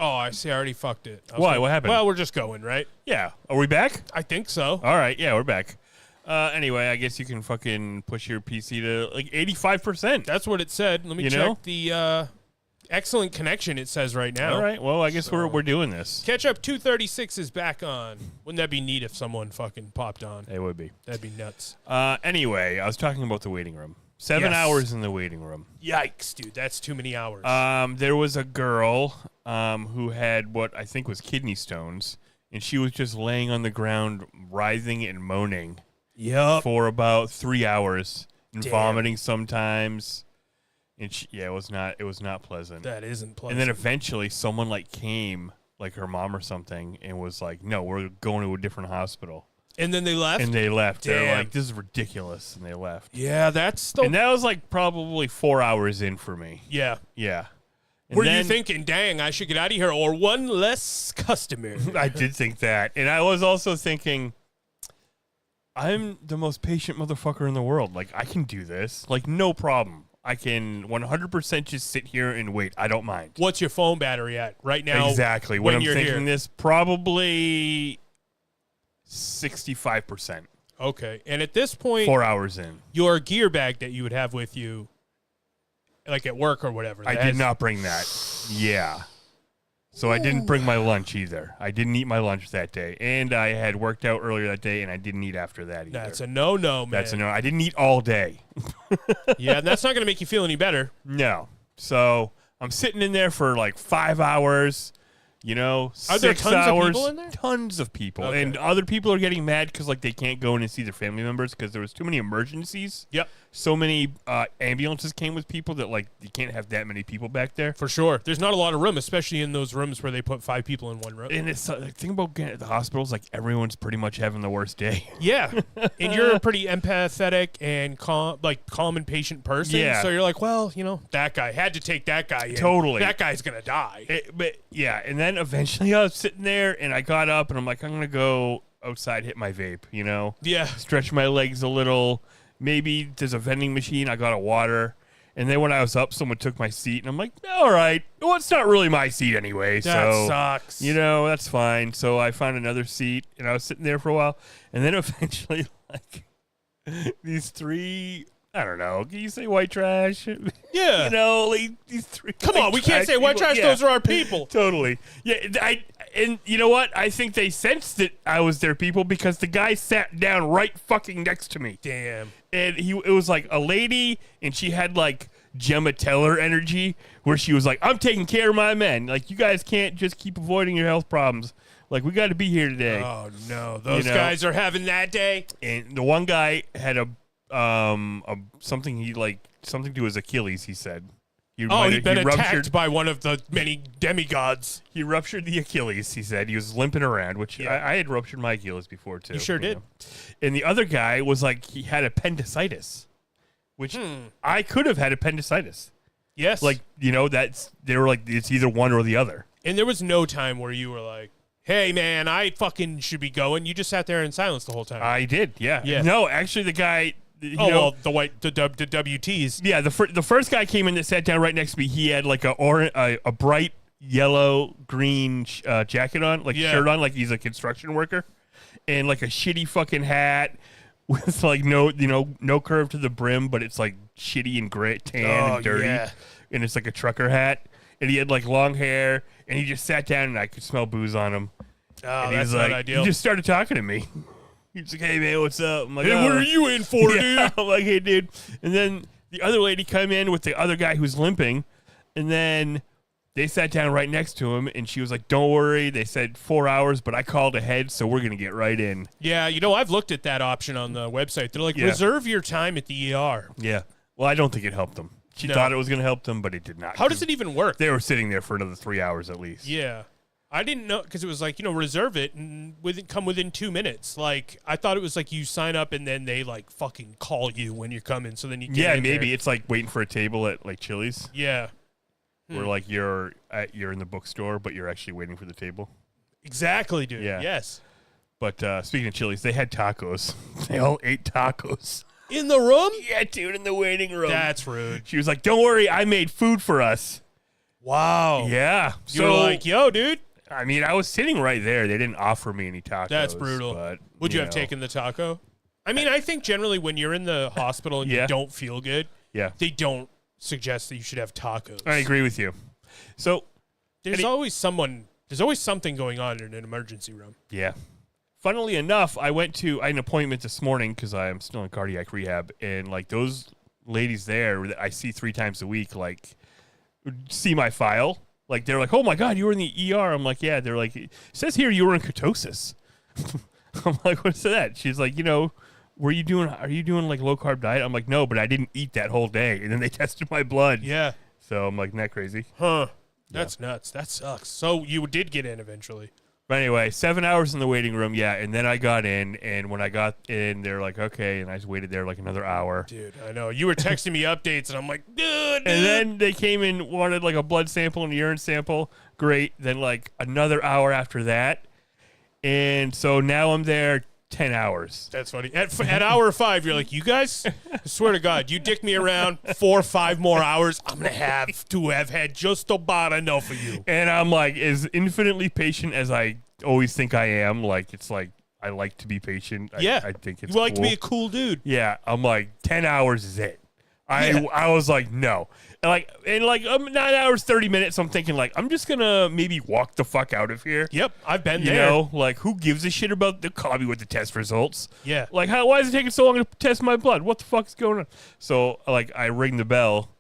Oh, I see. I already fucked it. Why? What happened? Well, we're just going, right? Yeah. Are we back? I think so. All right. Yeah, we're back. Anyway, I guess you can fucking push your PC to like 85%. That's what it said. Let me check the excellent connection it says right now. All right. Well, I guess we're doing this. Ketchup 236 is back on. Wouldn't that be neat if someone fucking popped on? It would be. That'd be nuts. Anyway, I was talking about the waiting room. 7 hours in the waiting room. Yikes, dude. That's too many hours. There was a girl who had what I think was kidney stones, and she was just laying on the ground, writhing and moaning for about 3 hours and vomiting sometimes. And it was not pleasant. That isn't pleasant. And then eventually someone came, like her mom or something, and was like, "No, we're going to a different hospital." And then they left? And they left. Damn. They're like, "This is ridiculous." And they left. Yeah, that's the... And that was probably 4 hours in for me. Yeah. Yeah. And Were you thinking, dang, I should get out of here, or one less customer? I did think that. And I was also thinking, I'm the most patient motherfucker in the world. I can do this. No problem. I can 100% just sit here and wait. I don't mind. What's your phone battery at right now? Exactly. When I'm thinking this, probably 65%. Okay. And at this point, 4 hours in, your gear bag that you would have with you, at work or whatever. I did not bring that. Yeah. So I didn't bring my lunch either. I didn't eat my lunch that day. And I had worked out earlier that day, and I didn't eat after that either. That's a no-no, man. That's a no. I didn't eat all day. Yeah, and that's not going to make you feel any better. No. So I'm sitting in there for 5 hours. Are there tons of people in there? Tons of people. Okay. And other people are getting mad because they can't go in and see their family members because there was too many emergencies. Yep. So many ambulances came with people that you can't have that many people back there. For sure. There's not a lot of room, especially in those rooms where they put 5 people in one room. And it's the thing about getting at the hospitals, everyone's pretty much having the worst day. Yeah. And you're a pretty empathetic and calm and patient person. Yeah. So you're like, well, that guy had to take that guy in. Totally. That guy's going to die. But yeah, and then eventually I was sitting there and I got up and I'm like, I'm going to go outside, hit my vape, Yeah. Stretch my legs a little. Maybe there's a vending machine. I got a water. And then when I was up, someone took my seat. And I'm like, all right. Well, it's not really my seat anyway. That sucks. That's fine. So I found another seat. And I was sitting there for a while. And then eventually, these 3... I don't know. Can you say white trash? Yeah. These 3. Come on, we can't say white trash. Yeah. Those are our people. Totally. Yeah. And you know what? I think they sensed that I was their people because the guy sat down right fucking next to me. Damn. And it was a lady, and she had Gemma Teller energy, where she was like, "I'm taking care of my men. You guys can't just keep avoiding your health problems. We got to be here today." Oh no, those guys are having that day. And the one guy had something something to his Achilles. He said. He'd been attacked by one of the many demigods. He ruptured the Achilles, he said. He was limping around, which I had ruptured my Achilles before, too. You sure did. And the other guy was he had appendicitis, which I could have had appendicitis. Yes. They were it's either one or the other. And there was no time where you were like, hey, man, I fucking should be going. You just sat there in silence the whole time. I did, yeah. Yeah. No, actually, the guy... the WTs. Yeah, the first guy came in that sat down right next to me. He had a bright yellow green jacket on, shirt on, he's a construction worker, and a shitty fucking hat with no curve to the brim, but it's shitty and gray, tan and dirty, and it's a trucker hat, and he had long hair, and he just sat down and I could smell booze on him. Oh, and that's not ideal. He just started talking to me. He's like, "Hey man, what's up?" I'm like, "Hey, what are you in for, dude?" I'm like, "Hey, dude." And then the other lady came in with the other guy who's limping, and then they sat down right next to him, and she was like, "Don't worry." They said 4 hours, but I called ahead, so we're gonna get right in. Yeah, I've looked at that option on the website. They're like, reserve your time at the ER. Yeah. Well, I don't think it helped them. She thought it was gonna help them, but it did not. How does it even work? They were sitting there for another 3 hours at least. Yeah. I didn't know because it was reserve it and come within 2 minutes. I thought it was you sign up and then they fucking call you when you're coming. So then you get in maybe there. it's waiting for a table at Chili's. Yeah. Where you're in the bookstore, but you're actually waiting for the table. Exactly, dude. Yeah. Yes. But speaking of Chili's, they had tacos. They all ate tacos. In the room? Yeah, dude, in the waiting room. That's rude. She was like, "Don't worry, I made food for us." Wow. Yeah. You were like, yo, dude. I mean, I was sitting right there. They didn't offer me any tacos. That's brutal. But, Would you have taken the taco? I mean, I think generally when you're in the hospital and you don't feel good, they don't suggest that you should have tacos. I agree with you. So there's always something going on in an emergency room. Yeah. Funnily enough, I had an appointment this morning because I'm still in cardiac rehab, and like those ladies there that I see 3 times a week, like see my file. Like they're like, "Oh my God, you were in the ER." I'm like, "Yeah." They're like, "It says here you were in ketosis." I'm like, "What's that?" She's like, are you doing like low carb diet? I'm like, "No, but I didn't eat that whole day." And then they tested my blood. Yeah. So I'm like, "Isn't that crazy?" Huh. That's nuts. That sucks. So you did get in eventually. But anyway, 7 hours in the waiting room, and then I got in, and when I got in, they're like, okay, and I just waited there like another hour. Dude, I know. You were texting me updates, and I'm like, dude. And then they came and wanted like a blood sample and a urine sample. Great. Then like another hour after that. And so now I'm there 10 hours. That's funny. At hour 5, you're like, you guys, I swear to God, you dick me around 4 or 5 more hours, I'm going to have had just about enough of you. And I'm like, as infinitely patient as I always think I am. Like, it's like, I like to be patient. I think it's You like to be a cool dude. Yeah. I'm like, 10 hours is it. I was like, no. And 9 hours, 30 minutes, I'm thinking, like, I'm just going to maybe walk the fuck out of here. Yep, I've been there. You know, like, who gives a shit about the call me with the test results? Yeah. Like, why is it taking so long to test my blood? What the fuck is going on? So, like, I ring the bell,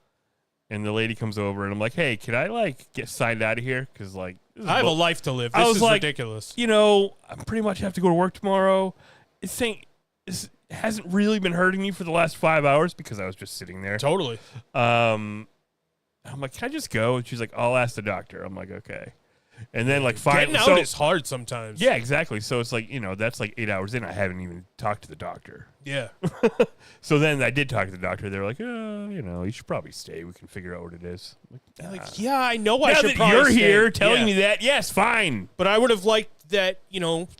and the lady comes over, and I'm like, hey, can I, like, get signed out of here? Because, like, I have a life to live. This is ridiculous. I pretty much have to go to work tomorrow. This hasn't really been hurting me for the last 5 hours because I was just sitting there. Totally. I'm like, can I just go? And she's like, I'll ask the doctor. I'm like, okay. And then like getting out is hard sometimes. Yeah, exactly. So it's like, that's like 8 hours in. I haven't even talked to the doctor. Yeah. So then I did talk to the doctor. They're like, you should probably stay. We can figure out what it is. I'm like, yeah, I know I now should that probably you're stay. here telling me that, yes, fine. But I would have liked that,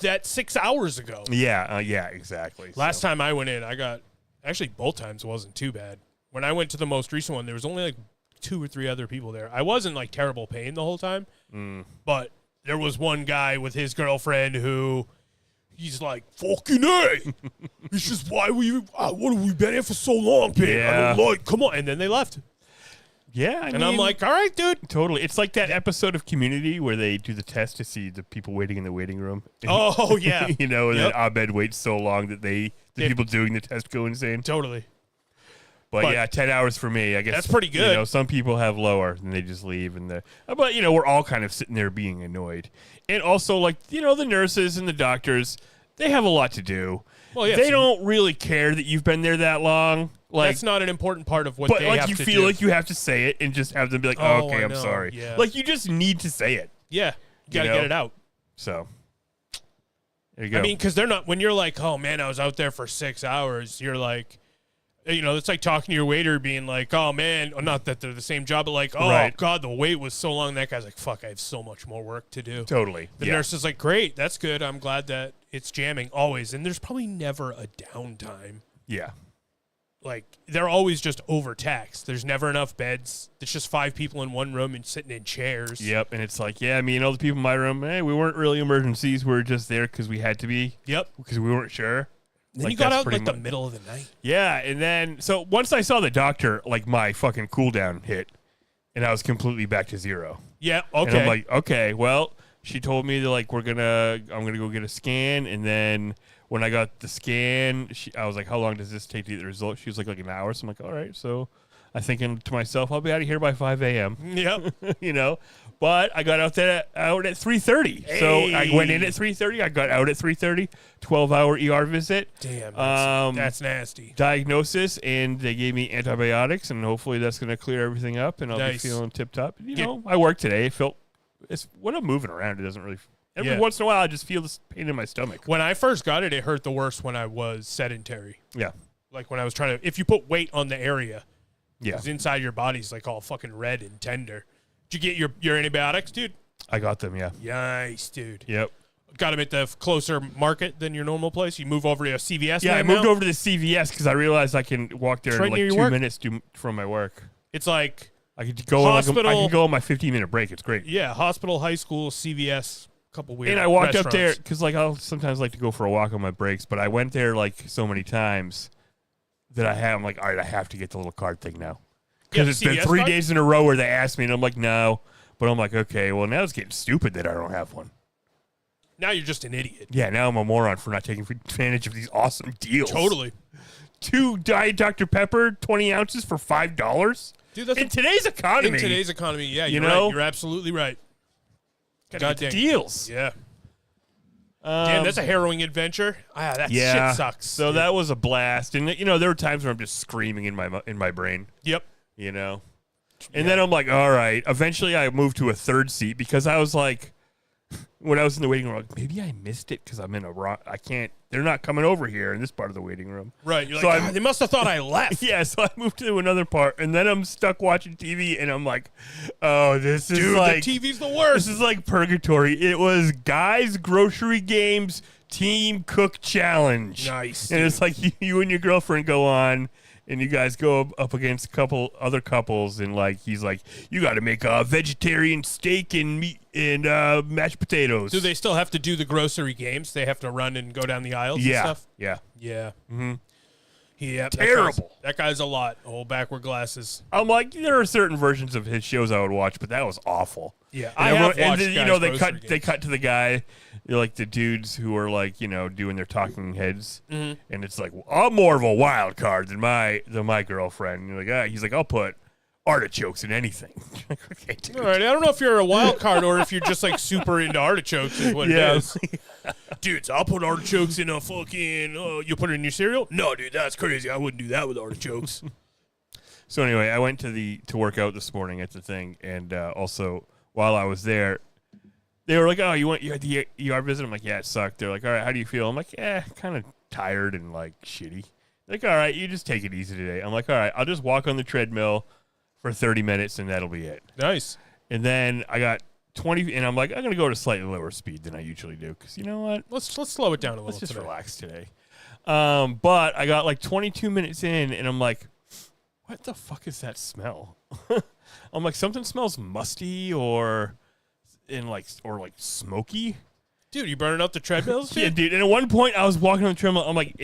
that 6 hours ago. Yeah, exactly. Last time I went in, actually both times wasn't too bad. When I went to the most recent one, there was only like 2 or 3 other people there. I wasn't like terrible pain the whole time, but there was one guy with his girlfriend who he's like, fucking A. It's just what have we been here for so long, babe? Yeah. I don't like, come on. And then they left. Yeah, I mean, I'm like, all right, dude. Totally. It's like that episode of Community where they do the test to see the people waiting in the waiting room. Oh, yeah. And then Abed waits so long that the people doing the test go insane. Totally. But yeah, 10 hours for me, I guess. That's pretty good. Some people have lower and they just leave. But, we're all kind of sitting there being annoyed. And also, like, the nurses and the doctors, they have a lot to do. Well, yeah, they don't really care that you've been there that long. Like, that's not an important part of what they have to do. But, do. like, you feel like you have to say it and just have them be like, oh okay, I'm sorry. Yeah. Like, you just need to say it. Yeah. You got to get it out. So, there you go. I mean, because they're not, when you're like, oh, man, I was out there for 6 hours, you're like, it's like talking to your waiter being like, oh, man, not that they're the same job, but like, oh, God, the wait was so long. That guy's like, fuck, I have so much more work to do. Totally. The nurse is like, great, that's good. I'm glad that it's jamming always. And there's probably never a downtime. Yeah. Like, they're always just overtaxed. There's never enough beds. There's just 5 people in one room and sitting in chairs. Yep, and it's like, me and all the people in my room, we weren't really emergencies. We were just there because we had to be. Yep. Because we weren't sure. Then you got out in, like, the middle of the night. Yeah, and then, so once I saw the doctor, like, my fucking cooldown hit, and I was completely back to 0. Yeah, okay. And I'm like, okay, well, she told me that, like, I'm gonna go get a scan, and then when I got the scan, I was like, how long does this take to get the result? She was like an hour, so I'm like, all right, so I'm thinking to myself, I'll be out of here by 5 a.m. Yep. But I got out at 3:30. Hey. So I went in at 3:30. I got out at 3:30. 12-hour ER visit. Damn, that's nasty. Diagnosis, and they gave me antibiotics, and hopefully that's going to clear everything up, and I'll be feeling tip-top. I worked today. When I'm moving around, it doesn't really... Every once in a while, I just feel this pain in my stomach. When I first got it, it hurt the worst when I was sedentary. Yeah. Like when I was trying to... If you put weight on the area, yeah, inside your body's like all fucking red and tender. Did you get your antibiotics, dude? I got them, yeah. Nice, dude. Yep. Got them at the closer market than your normal place? You move over to a CVS Yeah, I moved over to the CVS because I realized I can walk there in like 2 minutes from my work. It's like... I could go. I can go on my 15-minute break. It's great. Yeah, hospital, high school, CVS, couple weird. And I walked up there because I'll sometimes like to go for a walk on my breaks, but I went there so many times that I'm like, all right, I have to get the little card thing now because it's been 3 days in a row where they asked me, and I'm like, no, but I'm like, okay, well now it's getting stupid that I don't have one. Now you're just an idiot. Yeah, now I'm a moron for not taking advantage of these awesome deals. Totally. 2 Diet Dr. Pepper, 20 ounces for $5. Dude, that's in today's economy. In today's economy, yeah, you're right. You're absolutely right. Got deals. Yeah. Damn, that's a harrowing adventure. That shit sucks. So that was a blast, and there were times where I'm just screaming in my brain. Yep. And then I'm like, all right. Eventually, I moved to a third seat because I was like, when I was in the waiting room, like, maybe I missed it because I'm in I can't. They're not coming over here in this part of the waiting room. Right. You're like, they must have thought I left. Yeah, so I moved to another part, and then I'm stuck watching TV, and I'm like, oh, this is the TV's the worst. This is like purgatory. It was Guys Grocery Games Team Cook Challenge. Nice. And it's like you and your girlfriend go on, and you guys go up against a couple other couples, and he's like, you got to make a vegetarian steak and meat and mashed potatoes. Do they still have to do the grocery games? They have to run and go down the aisles and stuff? Yeah. Mm-hmm. Yeah. Terrible. That guy's a lot. Oh, backward glasses. I'm like, there are certain versions of his shows I would watch, but that was awful. Yeah, I have watched they cut to the guy, the dudes who are doing their talking heads, and it's like, well, I'm more of a wild card than my girlfriend. And you're like, he's like, I'll put artichokes in anything. Okay, dude. All right, I don't know if you're a wild card or if you're just super into artichokes is what it is. Dudes, I'll put artichokes in a fucking. You put it in your cereal? No, dude, that's crazy. I wouldn't do that with artichokes. So anyway, I went to work out this morning at the thing, and also while I was there, they were like, "Oh, you had the ER visit?" I'm like, "Yeah, it sucked." They're like, "All right, how do you feel?" I'm like, "Yeah, kind of tired and shitty." They're like, "All right, you just take it easy today." I'm like, "All right, I'll just walk on the treadmill for 30 minutes and that'll be it." Nice. And then I got 20, and I'm like, I'm gonna go to slightly lower speed than I usually do because you know what? Let's slow it down a little. Let's just relax today. But I got 22 minutes in, and I'm like, what the fuck is that smell? I'm like, something smells musty or smoky. Dude, you burning up the treadmills? Yeah, dude. And at one point, I was walking on the treadmill. I'm like,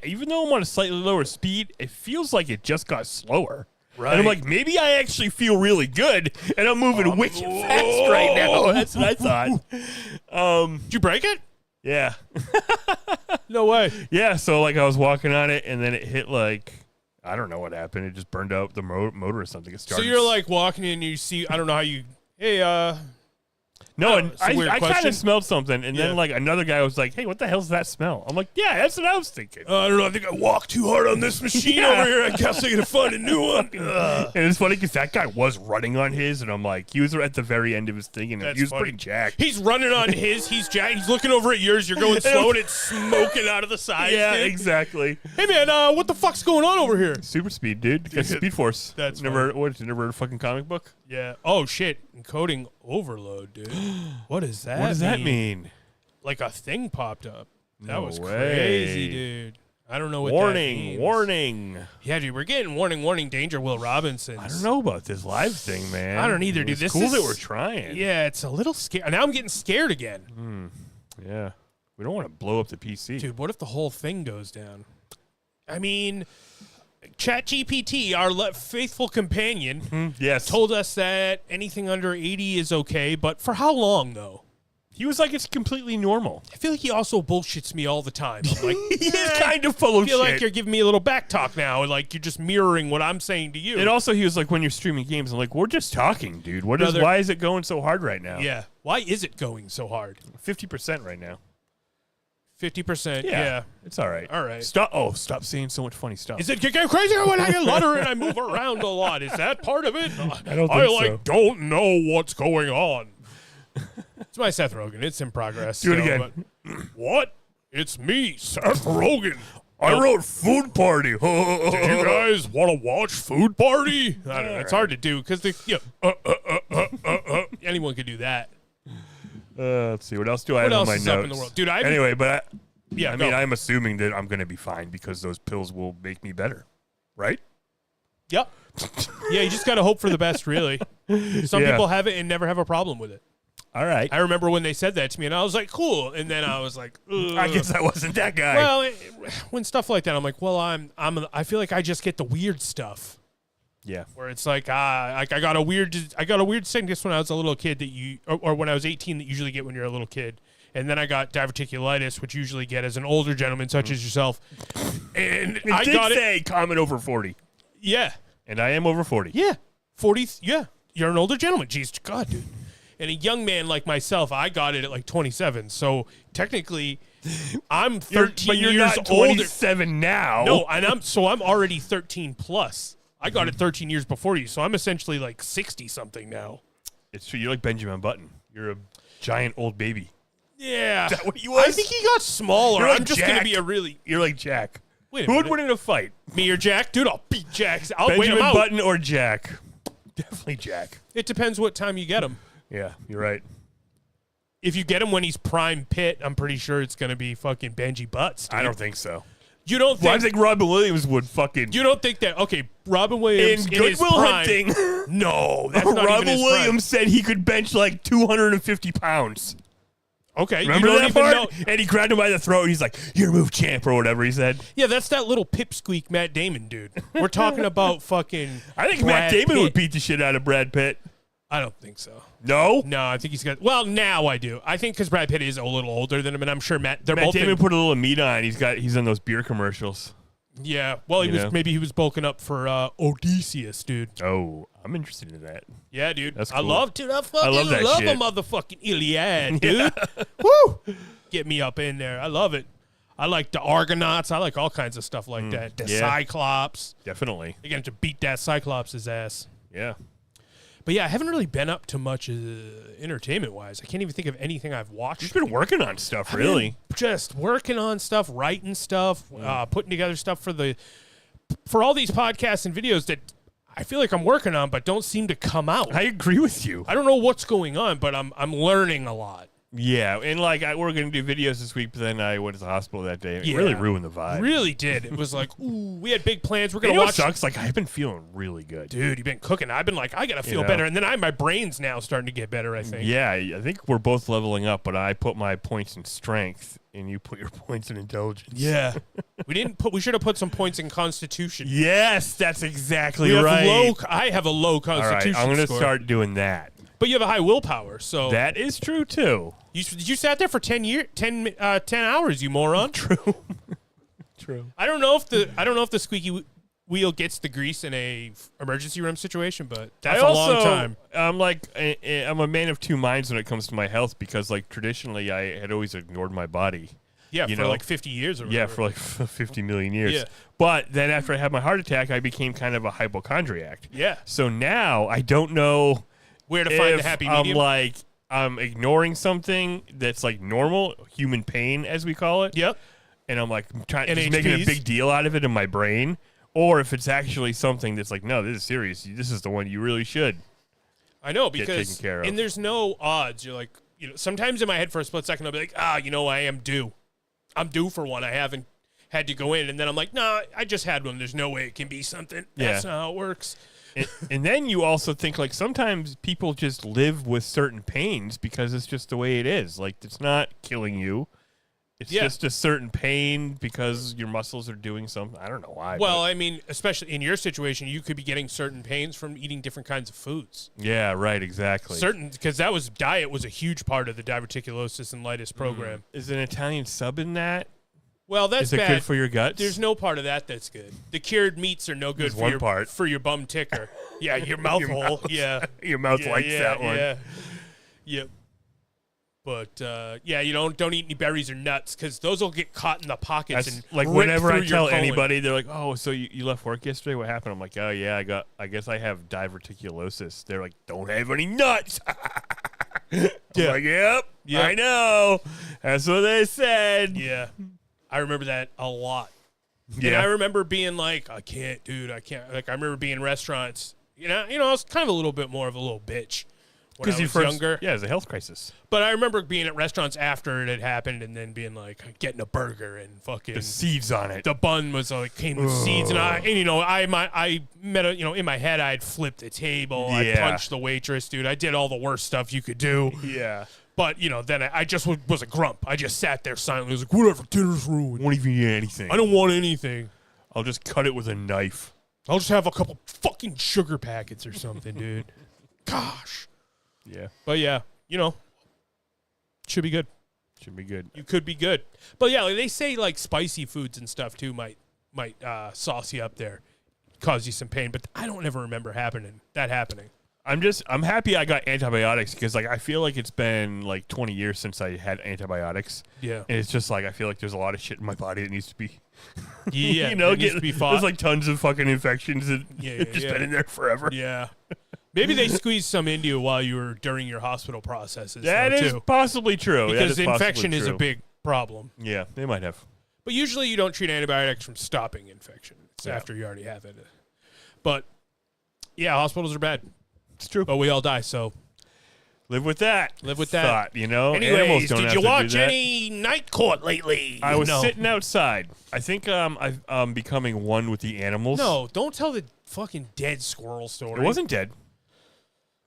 even though I'm on a slightly lower speed, it feels like it just got slower. Right. And I'm like, maybe I actually feel really good, and I'm moving wicked fast right now. That's what I thought. Did you break it? Yeah. No way. Yeah, so I was walking on it, and then it hit I don't know what happened. It just burned out the motor or something. It started. So you're walking in and you see, I don't know how you, No, and I kind of smelled something, and then another guy was like, "Hey, what the hell's that smell?" I'm like, "Yeah, that's what I was thinking." I don't know. I think I walked too hard on this machine over here. I guess I gotta find a new one. And it's funny because that guy was running on his, and I'm like, he was at the very end of his thing, and he was pretty jacked. He's running on his. He's jacked. He's looking over at yours. You're going slow, and it's smoking out of the sides. Yeah, dude. Exactly. Hey man, what the fuck's going on over here? Super speed, dude. Speed Force. That's never. What? You never read a fucking comic book? Yeah. Oh shit. Encoding overload, dude. What is that? What does that mean? Like a thing popped up. That was way. crazy, dude. I don't know what that means. Warning. Yeah, dude, we're getting warning, danger, Will Robinson. I don't know about this live thing, man. I don't either, dude. It's cool that we're trying. Yeah, it's a little scary. Now I'm getting scared again. Yeah. We don't want to blow up the PC. Dude, what if the whole thing goes down? I mean, ChatGPT, our faithful companion, told us that anything under 80 is okay, but for how long, though? He was like, it's completely normal. I feel like he also bullshits me all the time. I'm like, he is kind of full of shit. I feel like you're giving me a little back talk now, and you're just mirroring what I'm saying to you. And also, he was like, when you're streaming games, I'm like, we're just talking, dude. Why is it going so hard right now? Yeah. Why is it going so hard? 50% right now. 50%. Yeah. It's all right. All right. Stop saying so much funny stuff. Is it getting crazy when I get louder and I move around a lot? Is that part of it? I don't think so. Don't know what's going on. It's my Seth Rogen. It's in progress. Do it again. What? It's me, Seth Rogen. I wrote Food Party. Do you guys want to watch Food Party? I don't know. It's hard to do because anyone could do that. Let's see. What else do I have on my notes? Up in the world? Dude, I'm assuming that I'm going to be fine because those pills will make me better, right? Yep. Yeah, you just got to hope for the best, really. Some people have it and never have a problem with it. All right. I remember when they said that to me, and I was like, cool. And then I was like, ugh. I guess I wasn't that guy. Well, when stuff like that, I'm like, well, I feel like I just get the weird stuff. Yeah. Where it's like, I got a weird sickness when I was a little kid or when I was 18 that you usually get when you're a little kid. And then I got diverticulitis, which you usually get as an older gentleman such as yourself. And I got it. Common over 40. Yeah. And I am over 40. Yeah. 40. Yeah. You're an older gentleman. Jeez, God, dude. And a young man like myself, I got it at like 27. So technically, I'm 13 but you're years not older. 27 now. No, and I'm already 13 plus. I got it 13 years before you, so I'm essentially like 60 something now. It's true. You're like Benjamin Button. You're a giant old baby. Yeah. Is that what he was? I think he got smaller. You're like I'm just Jack. gonna be a really. You're like Jack. Wait a Who would minute. win in a fight? Me or Jack? Dude, I'll beat Jack. I'll wait Benjamin him out. Button or Jack? Definitely Jack. It depends what time you get him. Yeah, you're right. If you get him when he's prime pit, I'm pretty sure it's gonna be fucking Benji Butts. Dude. I don't think so. You don't think? Well, I think Robin Williams would fucking. You don't think that? Okay, Robin Williams in in his Good Will prime. Hunting. No, that's not Robin even his Williams said he could bench like 250 pounds. prime. Okay, Remember you don't that even part? know. And he grabbed him by the throat. And he's like, "Your move, champ," or whatever he said. Yeah, that's that little pipsqueak Matt Damon dude. We're talking about fucking. I think Brad Matt Damon Pitt. would beat the shit out of Brad Pitt. I don't think so. No, No, I think he's got. Well, now I do. I think because Brad Pitt is a little older than him, and I'm sure Matt. They're Matt both. Damon put a little meat on. He's in those beer commercials. Yeah. Well, You know? maybe he was bulking up for Odysseus, dude. Oh, I'm interested in that. Yeah, dude. That's I cool. love, dude. I fucking love that love shit. a motherfucking Iliad, dude. Woo! Get me up in there. I love it. I like the Argonauts. I like all kinds of stuff like that. The yeah. Cyclops. Definitely. They're going to beat that Cyclops' ass. Yeah. But yeah, I haven't really been up to much entertainment-wise. I can't even think of anything I've watched. You've been working on stuff, really. Just working on stuff, writing stuff, putting together stuff for all these podcasts and videos that I feel like I'm working on, but don't seem to come out. I agree with you. I don't know what's going on, but I'm learning a lot. Yeah, and like we're going to do videos this week, but then I went to the hospital that day. It Yeah. really ruined the vibe. Really did. It was like, ooh, we had big plans. We're You gonna know what watch. sucks? Like I've been feeling really good. Dude, you've been cooking. I've been like, I gotta feel know? better, and then my brain's now starting to get better. I think. Yeah, I think we're both leveling up, but I put my points in strength, and you put your points in intelligence. Yeah. We should have put some points in Constitution. Yes, that's exactly We have right. I have a low All right, Constitution. I'm going to score. start doing that. But you have a high willpower, so That is true too. you sat there for 10 hours, you moron. True. True. I don't know if the squeaky wheel gets the grease in a emergency room situation, but that's a long time. I'm like I'm a man of two minds when it comes to my health because like traditionally I had always ignored my body. Yeah, You for know? like 50 years or whatever. Yeah, for like 50 million years. Yeah. But then after I had my heart attack, I became kind of a hypochondriac. Yeah. So now I don't know Where to find if the happy I'm medium. like I'm ignoring something that's like normal human pain as we call it. Yep. And I'm like trying just NHPs. making a big deal out of it in my brain, or if it's actually something that's like, no, this is serious. This is the one you really should. I know Get because taken care of. and there's no odds. You're like, sometimes in my head for a split second I'll be like, I am due. I'm due for one. I haven't had to go in, and then I'm like, nah, I just had one. There's no way it can be something. That's Yeah. not how it works. And then you also think like sometimes people just live with certain pains because it's just the way it is. Like it's not killing you. It's Yeah. just a certain pain because your muscles are doing something. I don't know why. Well, but- I mean, especially in your situation, you could be getting certain pains from eating different kinds of foods. yeah, right, exactly. Because diet was a huge part of the diverticulosis and litis program. Is an Italian sub in that? Well, that's Is it bad. good for your guts? There's no part of that that's good. The cured meats are no good There's for one your part. for your bum ticker. Yeah, your mouth hole. Yeah, Your mouth yeah, likes yeah, that one. Yeah, yep. But you don't eat any berries or nuts because those will get caught in the pockets That's and like rip whenever I through your tell colon. anybody, they're like, "Oh, so you left work yesterday? What happened?" I'm like, "Oh yeah, I guess I have diverticulosis." They're like, "Don't have any nuts." I'm like, "Yep, I know. That's what they said." Yeah, I remember that a lot. Yeah. And I remember being like, I can't. Like, I remember being in restaurants. I was kind of a little bit more of a little bitch when I was younger. Yeah, it was a health crisis. But I remember being at restaurants after it had happened and then being like, getting a burger and fucking The seeds on it. The bun was like came with seeds, and I met in my head I'd flipped the table, I punched the waitress, dude. I did all the worst stuff you could do. Yeah. But then I just was a grump. I just sat there silently. I was like, whatever, dinner's ruined. Won't even eat anything. I don't want anything. I'll just cut it with a knife. I'll just have a couple fucking sugar packets or something, dude. Gosh. Yeah. But yeah, should be good. Should be good. You could be good. But yeah, they say like spicy foods and stuff too might sauce you up there, cause you some pain. But I don't ever remember that happening. I'm happy I got antibiotics because like I feel like it's been like 20 years since I had antibiotics. Yeah. And it's just like I feel like there's a lot of shit in my body that needs to be it needs to be fought. There's like tons of fucking infections that just been in there forever. Yeah. Maybe they squeezed some into you while you were during your hospital processes. That is possibly true. Because infection is a big problem. Yeah, they might have. But usually you don't treat antibiotics from stopping infection. It's after you already have it. But yeah, hospitals are bad. It's true. But we all die, so live with that. Thought, Anyways, did you watch any Night Court lately? I was sitting outside. I think I'm becoming one with the animals. No, don't tell the fucking dead squirrel story. It wasn't dead.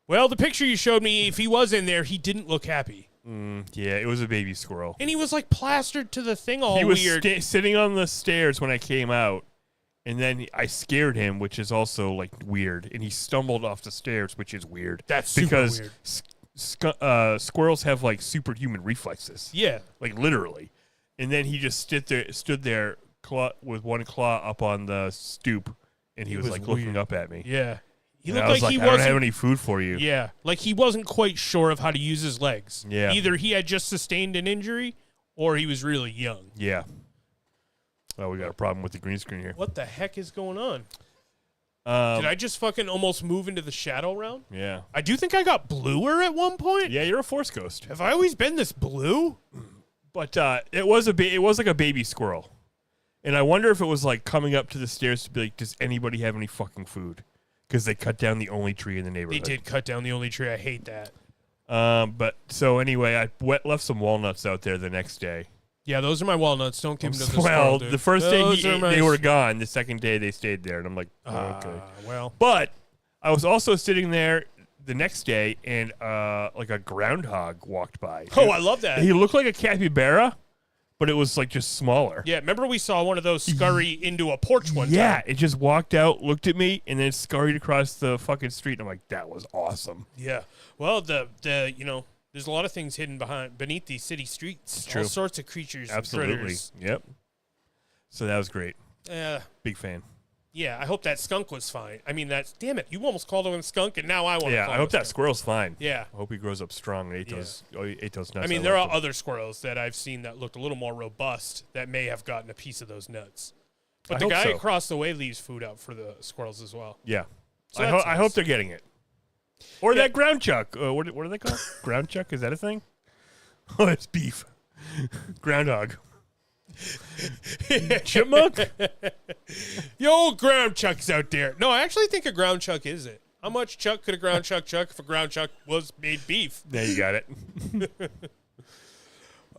Well, the picture you showed me, if he was in there, he didn't look happy. Yeah, it was a baby squirrel. And he was like plastered to the thing all weird. He was sitting on the stairs when I came out, and then I scared him, which is also like weird. And he stumbled off the stairs, which is weird. That's super weird. Squirrels have like superhuman reflexes. Yeah, like literally. And then he just stood there with one claw up on the stoop, and he was like weird. Looking up at me. Yeah. He looked like he wasn't. I don't have any food for you. Yeah, like he wasn't quite sure of how to use his legs. Yeah. Either he had just sustained an injury, or he was really young. Yeah. Well, we got a problem with the green screen here. What the heck is going on? Did I just fucking almost move into the shadow realm? Yeah. I do think I got bluer at one point. Yeah, you're a force ghost. Have I always been this blue? But it was like a baby squirrel, and I wonder if it was like coming up to the stairs to be like, does anybody have any fucking food? Because they cut down the only tree in the neighborhood. They did cut down the only tree. I hate that. But so anyway, I left some walnuts out there the next day. Yeah, those are my walnuts. Don't give them to the squirrel, dude. The first day they were gone. The second day they stayed there, and I'm like, okay. Well, but I was also sitting there the next day, and like a groundhog walked by. Oh, I love that. He looked like a capybara, but it was like just smaller. Yeah, remember we saw one of those scurry into a porch one time? Yeah, it just walked out, looked at me, and then scurried across the fucking street. And I'm like, that was awesome. Yeah. Well, there's a lot of things hidden beneath these city streets. It's true. All sorts of creatures. Absolutely. And critters. Yep. So that was great. Big fan. Yeah, I hope that skunk was fine. I mean, damn it, you almost called him a skunk, and now I want to call him Yeah, I hope that squirrel's fine. Yeah. I hope he grows up strong and ate those nuts. I mean, there are other squirrels that I've seen that looked a little more robust that may have gotten a piece of those nuts. But the guy across the way leaves food out for the squirrels as well. Yeah. So I hope they're getting it. Or that ground chuck. What are they called? Ground chuck? Is that a thing? Oh, it's beef. Groundhog. Chipmunk? The old ground chuck's out there. No, I actually think a ground chuck is it. How much chuck could a ground chuck chuck if a ground chuck was made beef? There you got it.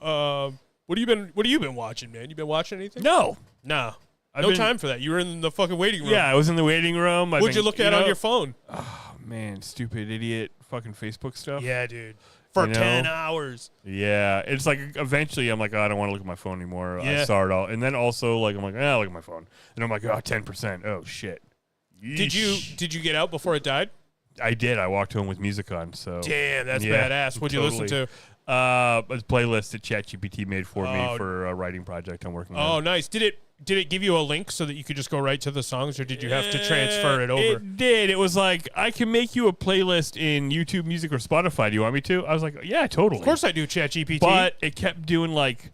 What have you been watching, man? You been watching anything? No. Nah. No time for that. You were in the fucking waiting room. Yeah, I was in the waiting room. What'd you look at on your phone? Oh, man, stupid idiot fucking Facebook stuff. Yeah, dude. For 10 hours. Yeah. It's like eventually I'm like, I don't want to look at my phone anymore. Yeah. I saw it all. And then also like I'm like, look at my phone. And I'm like, 10%. Oh shit. Yeesh. Did you get out before it died? I did. I walked home with music on. So damn, that's badass. What'd you listen to? A playlist that ChatGPT made for me for a writing project I'm working on. Oh, nice. Did it give you a link so that you could just go right to the songs, or did you have to transfer it over? It did. It was like, I can make you a playlist in YouTube Music or Spotify. Do you want me to? I was like, yeah, totally. Of course I do, ChatGPT. But it kept doing like,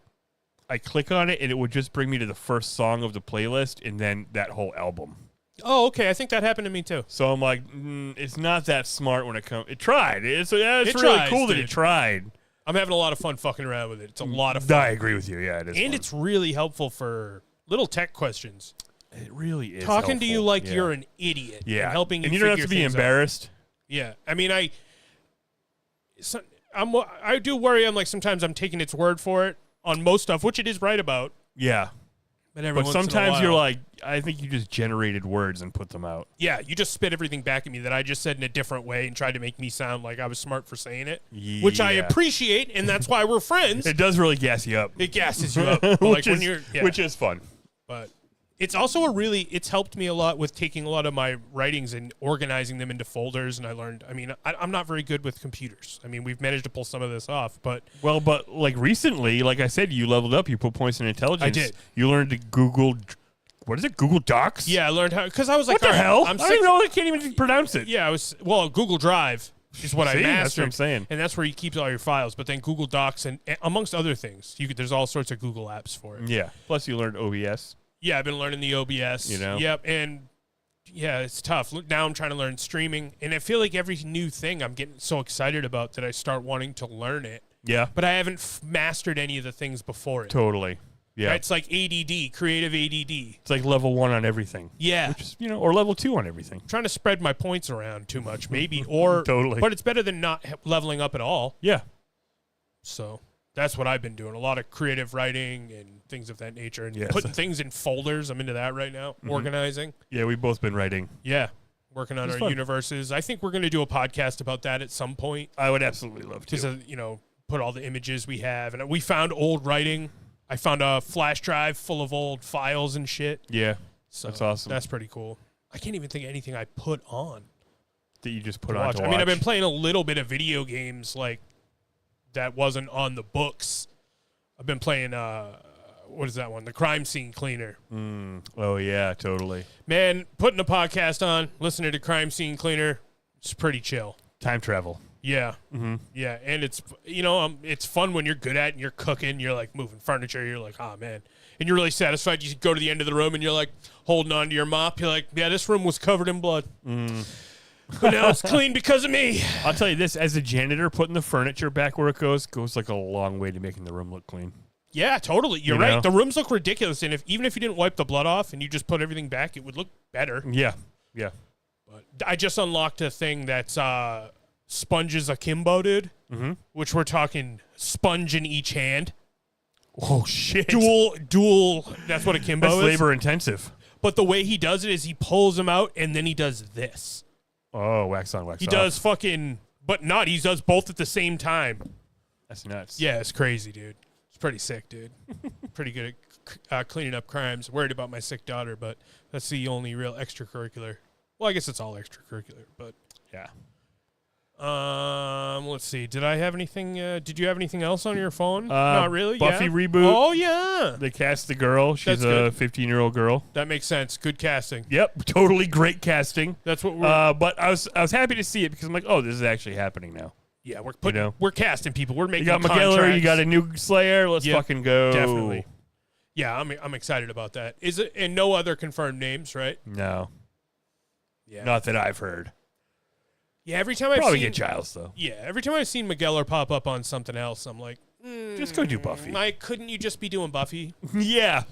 I click on it and it would just bring me to the first song of the playlist and then that whole album. Oh, okay. I think that happened to me too. So I'm like, it's not that smart when it comes. It tried. It's really cool that it tried. I'm having a lot of fun fucking around with it. It's a lot of fun. I agree with you. Yeah, it is. And it's really helpful for little tech questions. It really is. Talking helpful. to you like you're an idiot. Yeah. And helping you and you don't have to be embarrassed. Yeah. I mean, I do worry. I'm like sometimes I'm taking its word for it on most stuff, which it is right about. Yeah. But sometimes you're like, I think you just generated words and put them out. Yeah, you just spit everything back at me that I just said in a different way and tried to make me sound like I was smart for saying it, which I appreciate, and that's why we're friends. It does really gas you up. It gasses you up, which is fun. But it's also it's helped me a lot with taking a lot of my writings and organizing them into folders. And I learned, I'm not very good with computers. I mean, we've managed to pull some of this off, but like recently, like I said, you leveled up. You put points in intelligence. I did. You learned to Google. What is it? Google Docs? Yeah, I learned how, because I was like, what the hell? I don't even know. I can't even pronounce it. Yeah, Google Drive is what I mastered. That's what I'm saying. And that's where you keep all your files. But then Google Docs and amongst other things, there's all sorts of Google apps for it. Yeah. Plus, you learned OBS. Yeah, I've been learning the OBS. Yep, and yeah, it's tough. Look, now I'm trying to learn streaming, and I feel like every new thing I'm getting so excited about that I start wanting to learn it. Yeah. But I haven't mastered any of the things before it. Totally. Yeah. Right? It's like ADD, creative ADD. It's like level 1 on everything. Yeah. Which is, or level 2 on everything. I'm trying to spread my points around too much, maybe, or totally. But it's better than not leveling up at all. Yeah. So that's what I've been doing. A lot of creative writing and things of that nature, and putting things in folders. I'm into that right now. Organizing. Yeah, we've both been writing. Yeah. Working on our universes. I think we're going to do a podcast about that at some point. I would absolutely love to. Because, put all the images we have. And we found old writing. I found a flash drive full of old files and shit. Yeah. So that's awesome. That's pretty cool. I can't even think of anything I put on. That you just put on to watch. I mean, I've been playing a little bit of video games like that wasn't on the books. I've been playing, what is that one? The Crime Scene Cleaner. Oh, yeah, totally. Man, putting a podcast on, listening to Crime Scene Cleaner, it's pretty chill. Time travel. Yeah. Mm-hmm. Yeah, and it's, it's fun when you're good at it and you're cooking, you're like moving furniture, you're like, oh, man. And you're really satisfied. You go to the end of the room and you're like holding on to your mop. You're like, yeah, this room was covered in blood. But now it's clean because of me. I'll tell you this, as a janitor, putting the furniture back where it goes like a long way to making the room look clean. Yeah, totally. You're right. The rooms look ridiculous, and even if you didn't wipe the blood off and you just put everything back, it would look better. Yeah, yeah. But I just unlocked a thing that's sponges akimbo, dude, which we're talking sponge in each hand. Oh, shit. Dual, that's what akimbo is. That's labor intensive. But the way he does it is he pulls them out, and then he does this. Oh, wax on, wax off. He does fucking, but not. He does both at the same time. That's nuts. Yeah, it's crazy, dude. It's pretty sick, dude. Pretty good at cleaning up crimes. Worried about my sick daughter, but that's the only real extracurricular. Well, I guess it's all extracurricular, but yeah. Let's see. Did I have anything? Did you have anything else on your phone? Not really. Buffy reboot. Oh yeah. They cast the girl. She's a 15-year-old girl. That makes sense. Good casting. Yep, totally great casting. That's what we're. But I was happy to see it because I'm like, oh, this is actually happening now. Yeah, we're casting people. We're making. You got McGiller. You got a new Slayer. Let's fucking go. Definitely. Yeah, I'm excited about that. Is it? And no other confirmed names, right? No. Yeah. Not that I've heard. Yeah, every time I've probably seen get Giles though. Yeah, every time I've seen McGellar pop up on something else, I'm like, just go do Buffy. Couldn't you just be doing Buffy? Yeah.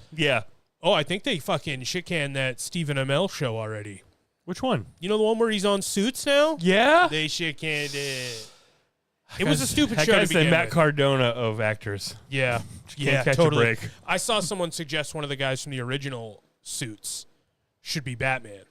Oh, I think they fucking shit canned that Stephen Amell show already. Which one? You know the one where he's on Suits now? Yeah. They shit canned it. It was a stupid show. That's the Matt Cardona of actors. Yeah, catch totally. A break. I saw someone suggest one of the guys from the original Suits should be Batman.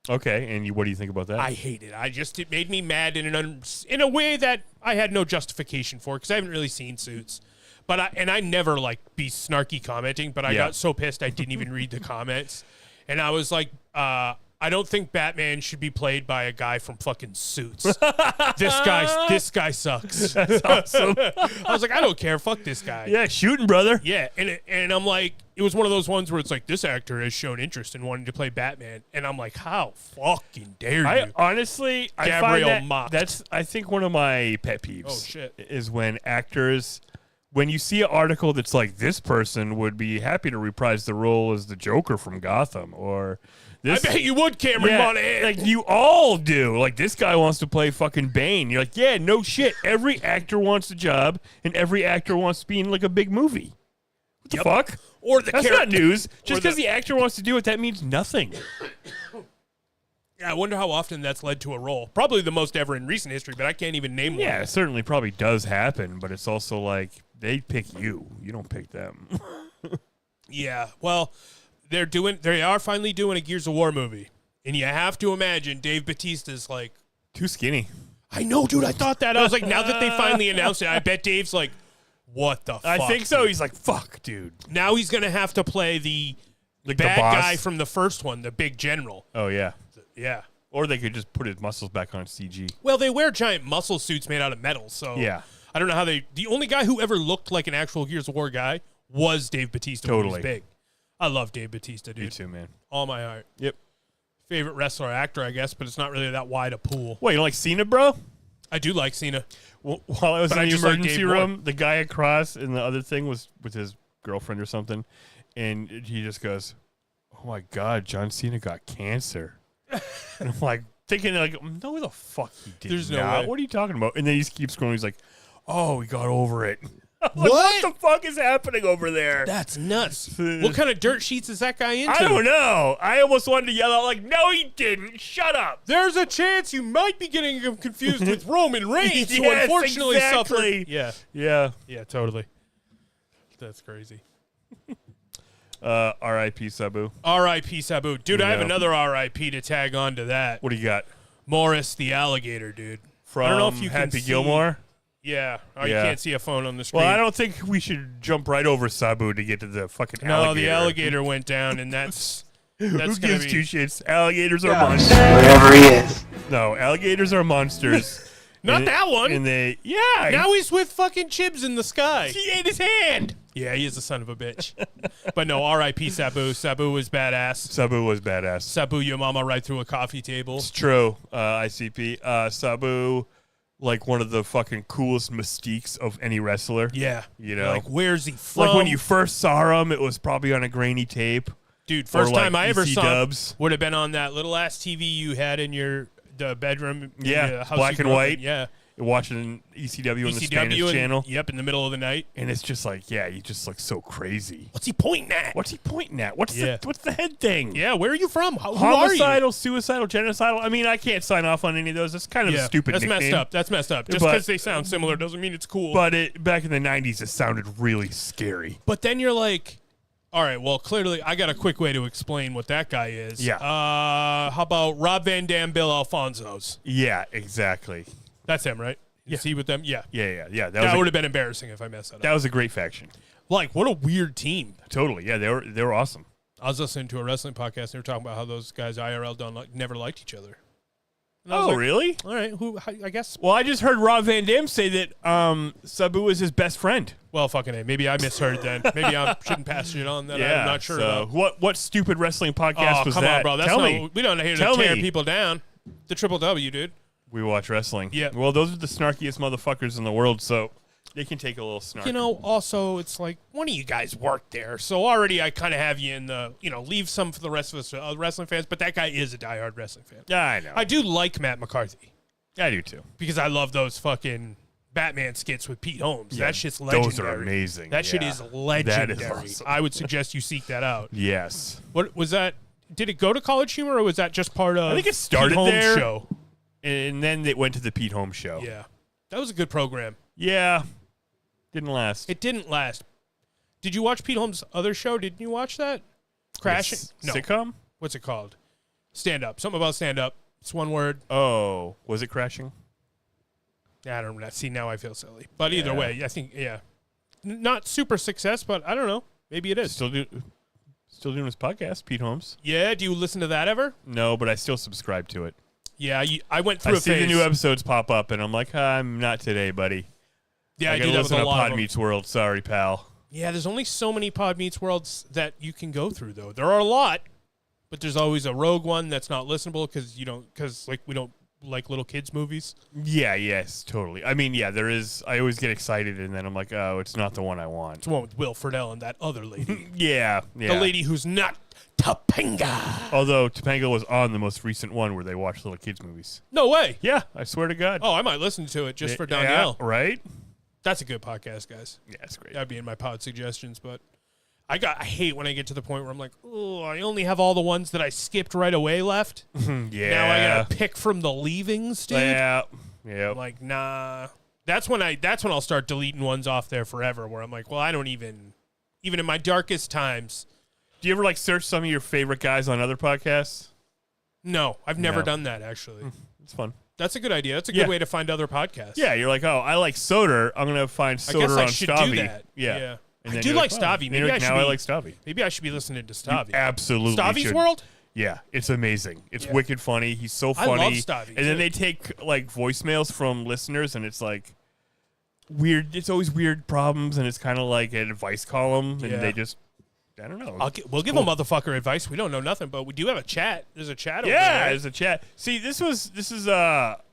Okay, and what do you think about that? I hate it. It made me mad in a way that I had no justification for because I haven't really seen Suits. But I never be snarky commenting, but I got so pissed I didn't even read the comments. And I was like, I don't think Batman should be played by a guy from fucking Suits. This guy sucks. That's awesome. I was like, I don't care. Fuck this guy. Yeah, shooting, brother. Yeah, and I'm like, it was one of those ones where it's like, this actor has shown interest in wanting to play Batman, and I'm like, how fucking dare you? I honestly, Gabriel I find Mock. that's I think one of my pet peeves. Oh shit! Is when actors. When you see an article that's like, this person would be happy to reprise the role as the Joker from Gotham, or this. I bet you would, Cameron Monaghan. Like, you all do. Like, this guy wants to play fucking Bane. You're like, yeah, no shit. Every actor wants a job, and every actor wants to be in, a big movie. What the fuck? Or the That's not news. Just because the actor wants to do it, that means nothing. Yeah, I wonder how often that's led to a role. Probably the most ever in recent history, but I can't even name one. Yeah, it certainly probably does happen, but it's also like they pick you. You don't pick them. Yeah, well, they are finally doing a Gears of War movie. And you have to imagine Dave Bautista's like... Too skinny. I know, dude. I thought that. I was like, now that they finally announced it, I bet Dave's like, what the fuck? I think so. Dude? He's like, fuck, dude. Now he's going to have to play the Like bad the boss guy from the first one, the big general. Oh, yeah. Yeah. Or they could just put his muscles back on CG. Well, they wear giant muscle suits made out of metal, so Yeah. I don't know how they... The only guy who ever looked like an actual Gears of War guy was Dave Bautista when he was big. I love Dave Bautista, dude. Me too, man. All my heart. Yep. Favorite wrestler, actor, I guess, but it's not really that wide a pool. What, you don't like Cena, bro? I do like Cena. Well, while I was But in I the just like emergency Dave room, more. the guy across and the other thing was with his girlfriend or something, and he just goes, "Oh my God, John Cena got cancer," and I'm like thinking like, "No, the fuck he did There's no not. way. What are you talking about?" And then he keeps going. He's like, "Oh, he got over it." I'm like, What? what the fuck is happening over there? That's nuts. What kind of dirt sheets is that guy into? I don't know. I almost wanted to yell out like, "No, he didn't! Shut up!" There's a chance you might be getting him confused with Roman Reigns, who Yes, unfortunately exactly. suffered. Yeah, Yeah. totally. That's crazy. R.I.P. Sabu. R.I.P. Sabu. Dude, I have Yeah. another R.I.P. to tag on to that. What do you got? Morris the alligator, dude. From I don't know if you Happy can see. Gilmore? Yeah. Oh, you Yeah. can't see a phone on the screen. Well, I don't think we should jump right over Sabu to get to the fucking alligator. No, the alligator went down, and that's Who gonna gives be. two shits? Alligators are monsters. Whatever he is. No, alligators are monsters. Not And- that one. And they, yeah. Now he's with fucking Chibs in the sky. he ate his hand. Yeah, he is a son of a bitch. But no, R.I.P. Sabu. Sabu was badass. Sabu was badass. Sabu your mama right through a coffee table. It's true. ICP. Sabu, like one of the fucking coolest mystiques of any wrestler. Yeah. You know? Like, where's he from? Like when you first saw him, it was probably on a grainy tape. Dude, first or like time I ever EC saw him Dubs. would have been on that little ass TV you had in the bedroom. In Yeah, the house black you and grew up white. in. Yeah. You're watching ECW on the Spanish ECW channel. Yep, in the middle of the night. And it's just like, yeah, he just looks so crazy. What's he pointing at? What's he pointing at? What's Yeah. the head thing? Yeah, where are you from? Who are you? Homicidal, suicidal, genocidal. I mean, I can't sign off on any of those. That's kind of a stupid That's nickname. messed up. That's messed up. Just But- because they sound similar doesn't mean it's cool. But back in the 90s, it sounded really scary. But then you're like, all right, well, clearly I got a quick way to explain what that guy is. Yeah. How about Rob Van Dam, Bill Alfonso's? Yeah, exactly. That's him, right? Yeah. Is he with them? Yeah. Yeah. That would have been embarrassing if I messed that up. That was a great faction. Like, what a weird team. Totally. Yeah, they were awesome. I was listening to a wrestling podcast, and they were talking about how those guys IRL never liked each other. And I was Oh, like, really? All right, I guess. Well, I just heard Rob Van Dam say that Sabu was his best friend. Well, fucking A. Maybe I misheard then. Maybe I shouldn't pass shit on that I'm not sure so about. what stupid wrestling podcast Oh, was come that? on, bro. That's Tell not, me. we don't here to Tell tear me. people down. The Triple W, dude. We watch wrestling. Yeah. Well, those are the snarkiest motherfuckers in the world, so they can take a little snark. You know, also, it's like, one of you guys worked there. So already I kind of have you in the, leave some for the rest of us wrestling fans. But that guy is a diehard wrestling fan. Yeah, I know. I do like Matt McCarthy I do too. because I love those fucking Batman skits with Pete Holmes. Yeah, That shit's legendary. those are amazing. That shit Yeah. is legendary. That is awesome. I would suggest you seek that out. Yes. What was that? Did it go to College Humor or was that just part of I think it started Pete Holmes' there. show? And then it went to the Pete Holmes show. Yeah. That was a good program. Yeah. Didn't last. It didn't last. Did you watch Pete Holmes' other show? Didn't you watch that? Crashing? No. Sitcom? What's it called? Stand Up. Something about stand up. It's one word. Oh, was it Crashing? I don't know. See, now I feel silly. But either Yeah. way, I think, yeah. Not super success, but I don't know. Maybe it is. Still doing his podcast, Pete Holmes. Yeah. Do you listen to that ever? No, but I still subscribe to it. Yeah. I went through I a see phase. the new episodes pop up, and I'm like, I'm not today, buddy. Yeah, I gotta do that with listen a to lot Pod of them. Meets World. Sorry, pal. Yeah, there's only so many Pod Meets Worlds that you can go through, though. There are a lot, but there's always a rogue one that's not listenable because we don't like little kids movies. Yeah, yes, totally. I mean, yeah, there is. I always get excited, and then I'm like, oh, it's not the one I want. It's the one with Will Friedle and that other lady, Yeah. the lady who's not Topanga. Although Topanga was on the most recent one where they watch little kids movies. No way. Yeah, I swear to God. Oh, I might listen to it just for Yeah, Danielle. right? That's a good podcast, guys. Yeah, it's great. That'd be in my pod suggestions, but I hate when I get to the point where I'm like, oh, I only have all the ones that I skipped right away left. Yeah. Now I gotta pick from the leavings, dude. Yeah. I'm like, nah. That's when I'll start deleting ones off there forever. Where I'm like, well, I don't even in my darkest times. Do you ever like search some of your favorite guys on other podcasts? No, I've never done that actually. It's fun. That's a good idea. That's a good way to find other podcasts. Yeah, you're like, oh, I like Soder. I'm gonna find Soder I guess I on should Stavi. do that. Yeah. And I do like Stavi. Maybe I should. Now I like Stavi. Maybe I should be listening to Stavi. You absolutely. Stavi's should. World. Yeah, it's amazing. It's wicked funny. He's so funny. I love Stavi. And then they take like voicemails from listeners, and it's like weird. It's always weird problems, and it's kind of like an advice column, and they just. I don't know. We'll give a motherfucker advice. We don't know nothing, but we do have a chat. There's a chat over there. Yeah, there's a chat. See, this is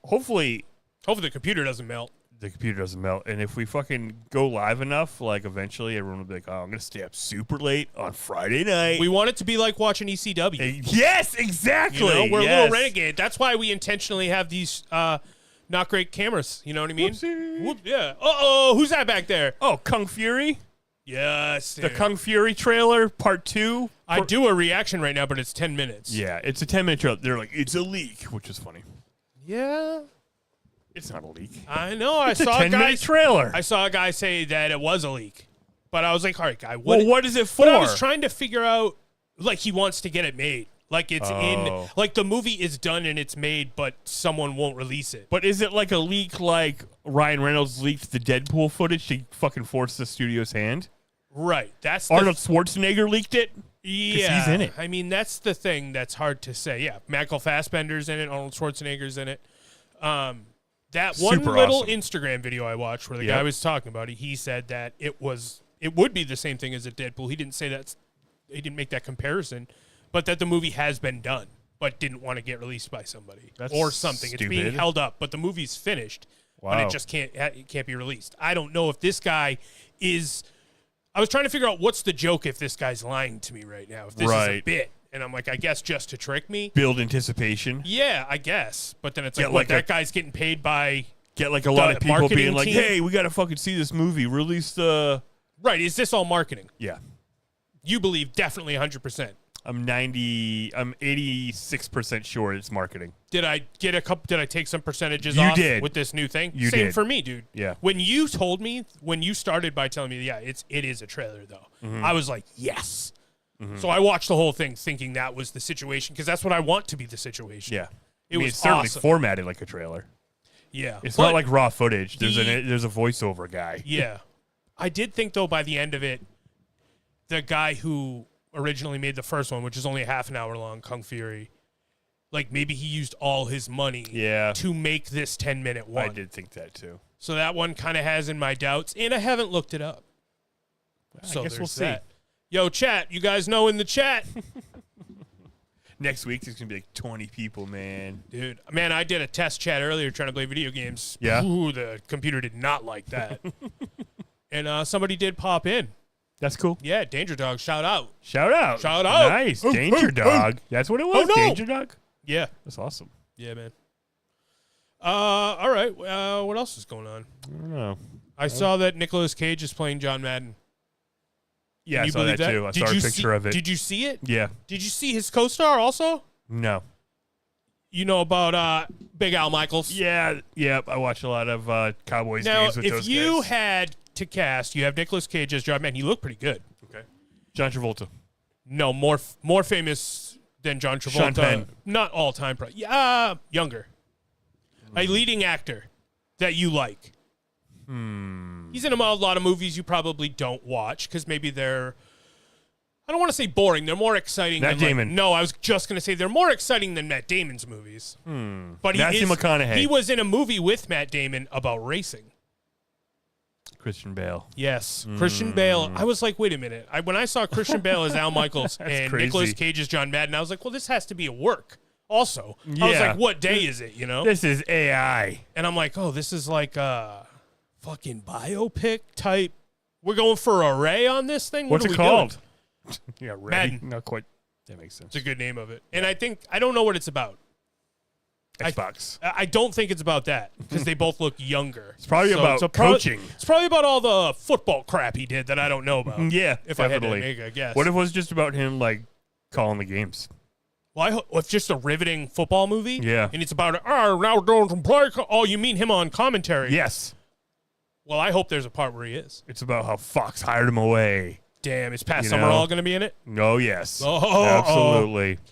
hopefully the computer doesn't melt. The computer doesn't melt. And if we fucking go live enough, like eventually everyone will be like, oh, I'm going to stay up super late on Friday night. We want it to be like watching ECW. Yes, exactly. You know, we're a little renegade. That's why we intentionally have these not great cameras. You know what I mean? Whoopsie. Yeah. Uh-oh, who's that back there? Oh, Kung Fury? Yes. The Kung Fury trailer, part 2. I do a reaction right now, but it's 10 minutes. Yeah, it's a 10-minute trailer. They're like, it's a leak, which is funny. Yeah. It's not a leak. I know. It's a 10-minute trailer. I saw a guy say that it was a leak. But I was like, all right, guy. What is it for? But I was trying to figure out, like, he wants to get it made. Like, it's in, like, the movie is done and it's made, but someone won't release it. But is it like a leak like Ryan Reynolds leaked the Deadpool footage to fucking force the studio's hand? Right. That's Arnold Schwarzenegger leaked it? Yeah. He's in it. I mean, that's the thing that's hard to say. Yeah. Michael Fassbender's in it. Arnold Schwarzenegger's in it. That one Super little awesome. Instagram video I watched where the guy was talking about it, he said that it would be the same thing as a Deadpool. He didn't say that. He didn't make that comparison, but that the movie has been done, but didn't want to get released by somebody or something. Stupid. It's being held up, but the movie's finished, but it just can't be released. I don't know if this guy is. I was trying to figure out what's the joke if this guy's lying to me right now. If this is a bit. And I'm like, I guess just to trick me. Build anticipation. Yeah, I guess. But then it's like, that guy's getting paid by... Get like a lot of people being like, team? hey, we got to fucking see this movie. Release the... Right, is this all marketing? Yeah. You believe definitely 100%. I'm 86% sure it's marketing. Did I take some percentages off with this new thing? Same for me, dude. Yeah. When you started by telling me, it is a trailer though. Mm-hmm. I was like, yes. Mm-hmm. So I watched the whole thing thinking that was the situation because that's what I want to be the situation. Yeah. It's certainly formatted like a trailer. Yeah. It's not like raw footage. There's a voiceover guy. Yeah. I did think though by the end of it, the guy who originally made the first one, which is only a half an hour long, Kung Fury, like maybe he used all his money to make this 10-minute one. I did think that too. So that one kind of has in my doubts, and I haven't looked it up. Well, I guess we'll see. Yo, chat, you guys know in the chat. Next week, there's going to be like 20 people, man. Dude, man, I did a test chat earlier trying to play video games. Yeah? Ooh, the computer did not like that. And somebody did pop in. That's cool. Yeah, Danger Dog, shout out. Shout out. Shout out. Nice. Danger Dog. That's what it was, Danger Dog? Yeah. That's awesome. Yeah, man. All right. What else is going on? I don't know. I saw that Nicolas Cage is playing John Madden. Yeah, I saw that too. I saw a picture of it. Did you see it? Yeah. Did you see his co-star also? No. You know about Big Al Michaels? Yeah. I watch a lot of Cowboys games with those guys. If you had to cast, you have Nicolas Cage as John Madden. He looked pretty good. Okay. John Travolta. No, more famous than John Travolta. Sean Penn. Not all time. Younger. A leading actor that you like. He's in a lot of movies you probably don't watch because maybe they're, I don't want to say boring. They're more exciting Matt than Damon. No, I was just going to say they're more exciting than Matt Damon's movies. But Matthew McConaughey. He was in a movie with Matt Damon about racing. Christian Bale. Yes, Christian Bale. I was like, wait a minute. When I saw Christian Bale as Al Michaels and crazy. Nicolas Cage as John Madden, I was like, well, this has to be a work. Also, I was like, what day is it? You know, this is AI, and I'm like, oh, this is like a fucking biopic type. We're going for a Ray on this thing. What's it called? Yeah, Ray. Madden. Not quite. That makes sense. It's a good name of it, and I don't know what it's about. Xbox. I don't think it's about that because they both look younger. It's probably about coaching. It's probably about all the football crap he did that I don't know about. Yeah, if definitely. I had to make a guess. What if it was just about him like calling the games? Well, it's just a riveting football movie. Yeah, and it's about now doing some play. Oh, you mean him on commentary? Yes. Well, I hope there's a part where he is. It's about how Fox hired him away. Damn, is Pat Summerall going to be in it? Oh yes, absolutely. Oh.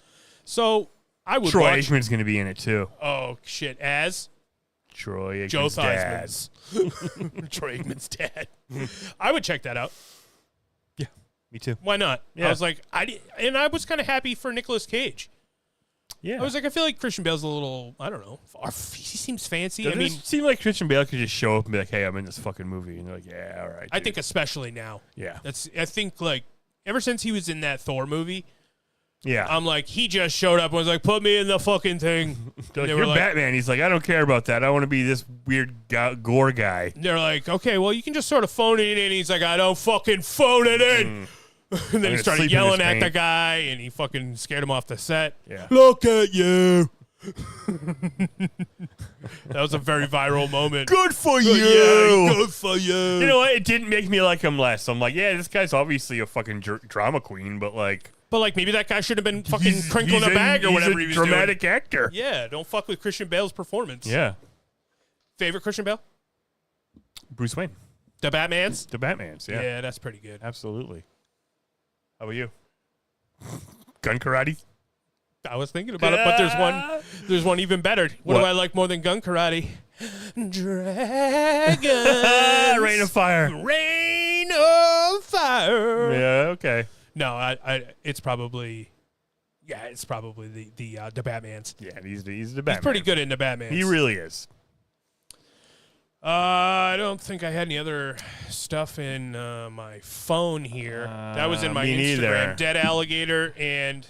So I would. Troy Aikman's going to be in it too. Oh shit! As Troy Aikman's Joe dad. Theismann's. Troy Aikman's dad. I would check that out. Yeah, me too. Why not? Yeah. I was like, I was kind of happy for Nicolas Cage. Yeah, I was like, I feel like Christian Bale's a little, I don't know, he seems fancy. Doesn't it seem like Christian Bale could just show up and be like, "Hey, I'm in this fucking movie," and they're like, "Yeah, all right." Dude. I think especially now. Yeah, I think like ever since he was in that Thor movie. Yeah, I'm like, he just showed up and was like, "Put me in the fucking thing." Like, you're like, Batman. He's like, I don't care about that. I want to be this weird gore guy. They're like, okay, well, you can just sort of phone it in. He's like, I don't fucking phone it in. And then he started yelling at the guy, and he fucking scared him off the set. Yeah. Look at you. That was a very viral moment. Good for you. Yeah, good for you. You know what? It didn't make me like him less. I'm like, yeah, this guy's obviously a fucking drama queen, but like... But like maybe that guy should have been fucking crinkling a bag or whatever he was doing. Dramatic actor. Yeah, don't fuck with Christian Bale's performance. Yeah. Favorite Christian Bale? Bruce Wayne. The Batmans? The Batmans, yeah. Yeah, that's pretty good. Absolutely. How about you? Gun karate? I was thinking about it, but there's one even better. What do I like more than gun karate? Dragons. Rain of Fire. Rain of Fire. Yeah, okay. No, it's probably the Batmans. Yeah, he's the Batman. He's pretty good in the Batmans. He really is. I don't think I had any other stuff in my phone here. That was in my Instagram. Neither. Dead alligator and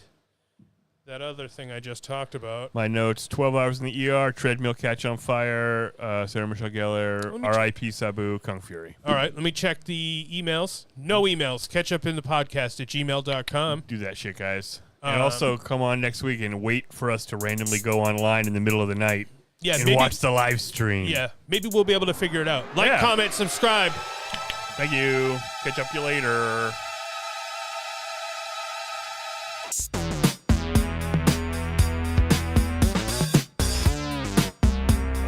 that other thing I just talked about. My notes: 12 hours in the ER, treadmill catch on fire, Sarah Michelle Gellar, R.I.P. Sabu, Kung Fury. All right, let me check the emails. No emails. ketchupinthepodcast@gmail.com. Do that shit, guys. And also come on next week and wait for us to randomly go online in the middle of the night. Yeah, and watch the live stream. Yeah, maybe we'll be able to figure it out. Like, comment, subscribe. Thank you. Catch up you later.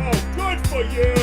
Oh, good for you.